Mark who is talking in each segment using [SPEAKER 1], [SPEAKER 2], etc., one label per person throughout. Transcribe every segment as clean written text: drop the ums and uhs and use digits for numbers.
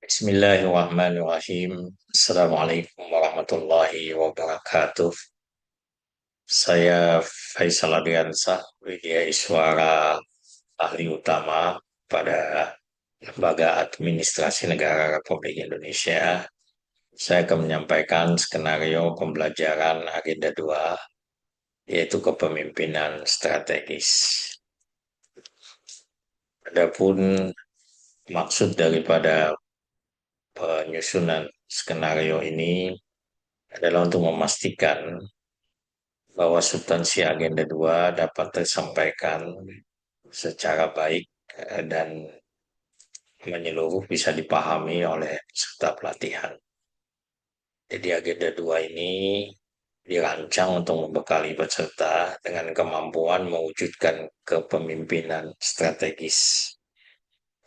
[SPEAKER 1] Bismillahirrahmanirrahim. Assalamualaikum warahmatullahi wabarakatuh. Saya Faisal Adriansah, Widya Iswara, ahli utama pada Lembaga Administrasi Negara Republik Indonesia. Saya akan menyampaikan skenario pembelajaran agenda 2, yaitu kepemimpinan strategis. Adapun maksud daripada penyusunan skenario ini adalah untuk memastikan bahwa substansi agenda 2 dapat tersampaikan secara baik dan menyeluruh bisa dipahami oleh peserta pelatihan. Jadi agenda 2 ini dirancang untuk membekali peserta dengan kemampuan mewujudkan kepemimpinan strategis.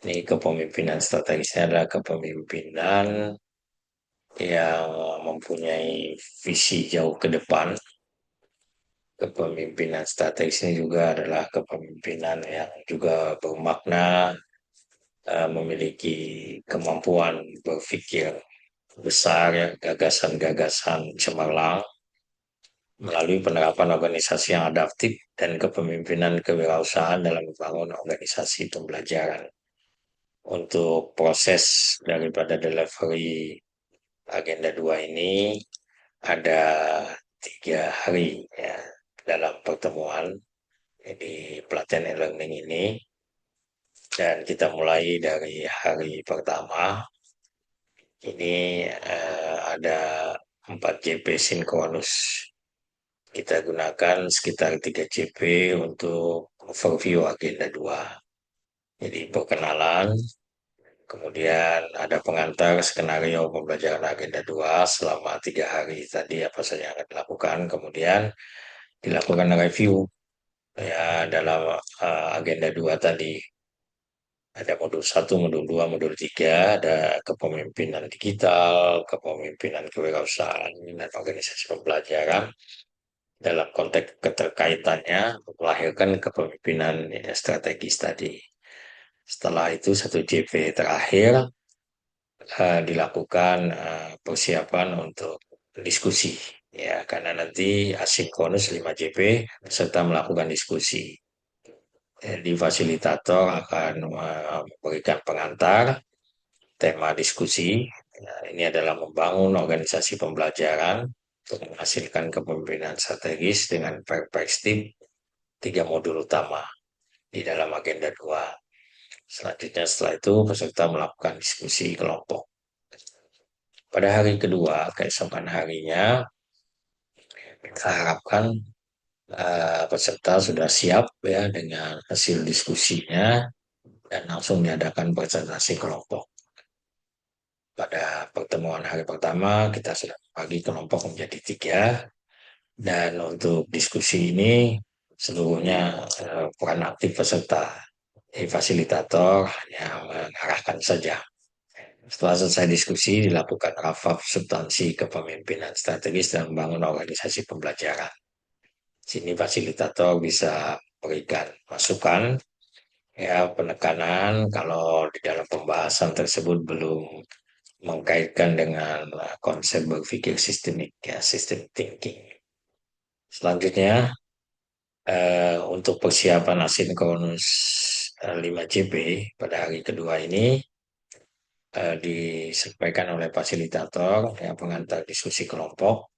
[SPEAKER 1] Ini kepemimpinan strategisnya adalah kepemimpinan yang mempunyai visi jauh ke depan. Kepemimpinan strategis ini juga adalah kepemimpinan yang juga bermakna, memiliki kemampuan berpikir besar, ya, gagasan-gagasan cemerlang melalui penerapan organisasi yang adaptif dan kepemimpinan kewirausahaan dalam membangun organisasi pembelajaran. Untuk proses daripada delivery agenda 2 ini ada 3 hari, ya, dalam pertemuan di pelatihan e-learning ini, dan kita mulai dari hari pertama. Ini ada 4 JP sinkronus. Kita gunakan sekitar 3 JP untuk overview agenda 2. Jadi perkenalan, kemudian ada pengantar skenario pembelajaran agenda 2 selama 3 hari tadi apa saja yang akan dilakukan, kemudian dilakukan review, ya, dalam agenda 2 tadi. Ada modul 1, modul 2, modul 3, ada kepemimpinan digital, kepemimpinan kewirausahaan, dan organisasi pembelajaran dalam konteks keterkaitannya melahirkan kepemimpinan, ya, strategis tadi. Setelah itu 1 JP terakhir dilakukan persiapan untuk diskusi, ya, karena nanti asinkronus 5 JP serta melakukan diskusi. Jadi fasilitator akan memberikan pengantar tema diskusi. Nah, ini adalah membangun organisasi pembelajaran untuk menghasilkan kepemimpinan strategis dengan perspektif 3 modul utama di dalam agenda 2. Selanjutnya setelah itu peserta melakukan diskusi kelompok. Pada hari kedua, keesokan harinya, kita harapkan peserta sudah siap, ya, dengan hasil diskusinya dan langsung diadakan presentasi kelompok. Pada pertemuan hari pertama, kita sudah bagi kelompok menjadi 3, dan untuk diskusi ini seluruhnya peran aktif peserta. Fasilitator yang mengarahkan saja. Setelah selesai diskusi, dilakukan rafaf substansi kepemimpinan strategis dan membangun organisasi pembelajaran. Sini fasilitator bisa berikan masukan, ya, penekanan kalau di dalam pembahasan tersebut belum mengkaitkan dengan konsep berpikir sistemik, ya, system thinking. Selanjutnya, untuk persiapan asinkronus 5 JP pada hari kedua ini disampaikan oleh fasilitator yang pengantar diskusi kelompok.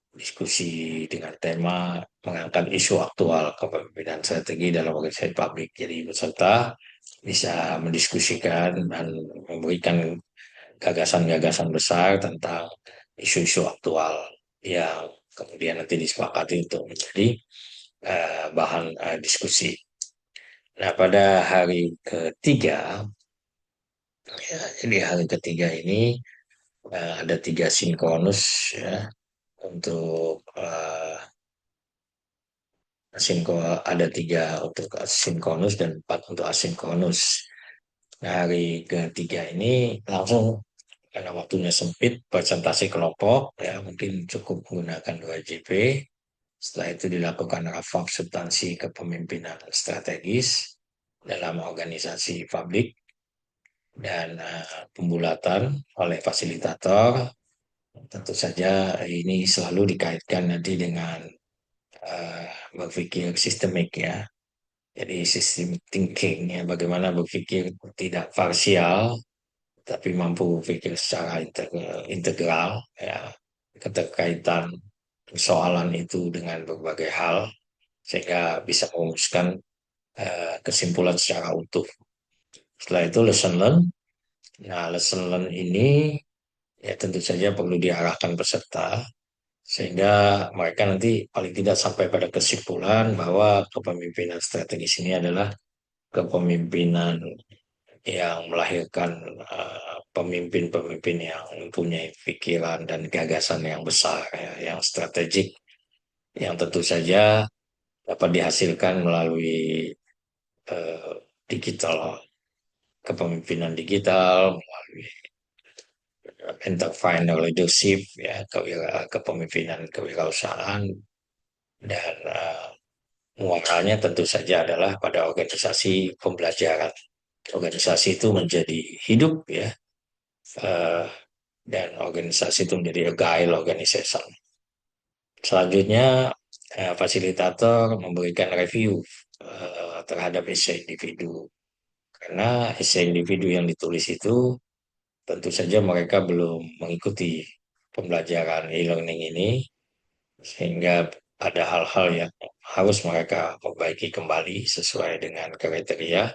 [SPEAKER 1] Diskusi dengan tema mengangkat isu aktual kepemimpinan strategi dalam organisasi publik. Jadi peserta bisa mendiskusikan dan memberikan gagasan-gagasan besar tentang isu-isu aktual yang kemudian nanti disepakati untuk menjadi bahan diskusi. Nah, pada hari ketiga, ya, jadi hari ketiga ini ada 3 sinkronus, ya, untuk ada 3 untuk sinkronus dan 4 untuk asinkronus. Nah, hari ketiga ini langsung karena waktunya sempit, presentasi kelompok, ya, mungkin cukup menggunakan 2 JP. Setelah itu dilakukan rafaf substansi kepemimpinan strategis dalam organisasi publik. dan pembulatan oleh fasilitator. Tentu saja ini selalu dikaitkan nanti dengan eh, berpikir sistemik ya. Jadi sistem thinking ya, bagaimana berpikir tidak parsial, tapi mampu berpikir secara integral ya, keterkaitan persoalan itu dengan berbagai hal sehingga bisa merumuskan kesimpulan secara utuh. Setelah itu lesson learn. Nah, lesson learn ini ya tentu saja perlu diarahkan peserta sehingga mereka nanti paling tidak sampai pada kesimpulan bahwa kepemimpinan strategis ini adalah kepemimpinan yang melahirkan pemimpin-pemimpin yang mempunyai pikiran dan gagasan yang besar, ya, yang strategik, yang tentu saja dapat dihasilkan melalui eh, digital, kepemimpinan digital, melalui entrepreneur leadership, ya, kepemimpinan kewirausahaan, dan muaranya tentu saja adalah pada organisasi pembelajaran. Organisasi itu menjadi hidup ya, eh, dan organisasi itu menjadi agile organization. Selanjutnya, fasilitator memberikan review terhadap essay individu. Karena essay individu yang ditulis itu tentu saja mereka belum mengikuti pembelajaran e-learning ini, sehingga ada hal-hal yang harus mereka perbaiki kembali sesuai dengan kriteria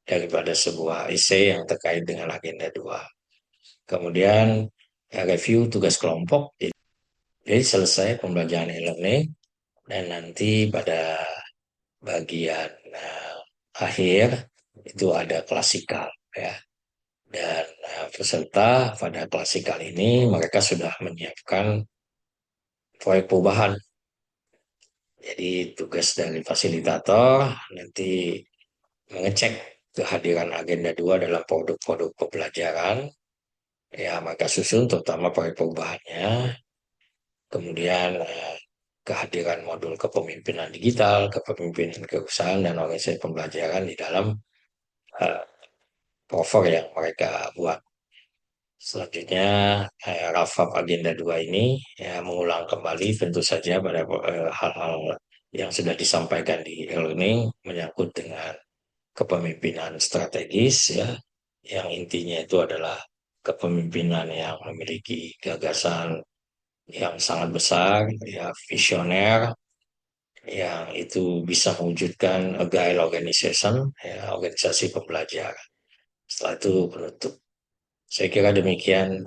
[SPEAKER 1] daripada sebuah essay yang terkait dengan agenda 2. Kemudian review tugas kelompok. Jadi selesai pembelajaran e-learning dan nanti pada bagian akhir itu ada klasikal ya. Dan peserta pada klasikal ini mereka sudah menyiapkan proyek perubahan. Jadi tugas dari fasilitator nanti mengecek kehadiran agenda 2 dalam produk-produk pembelajaran. Ya, maka susun terutama proyek perubahannya. Kemudian kehadiran modul kepemimpinan digital, kepemimpinan keusahaan, dan organisasi pembelajaran di dalam uh, cover yang mereka buat. Selanjutnya, Rafab Agenda 2 ini ya, mengulang kembali tentu saja pada hal-hal yang sudah disampaikan di e-learning menyangkut dengan kepemimpinan strategis ya, yang intinya itu adalah kepemimpinan yang memiliki gagasan yang sangat besar, ya visioner, yang itu bisa mewujudkan agile organization, ya, organisasi pembelajaran. Setelah itu penutup. Saya kira demikian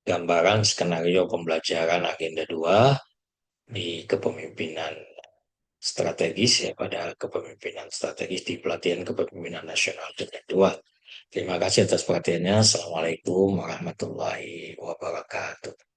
[SPEAKER 1] gambaran skenario pembelajaran agenda 2 di kepemimpinan strategis ya, pada kepemimpinan strategis di pelatihan kepemimpinan nasional agenda 2. Terima kasih atas perhatiannya. Assalamualaikum warahmatullahi wabarakatuh.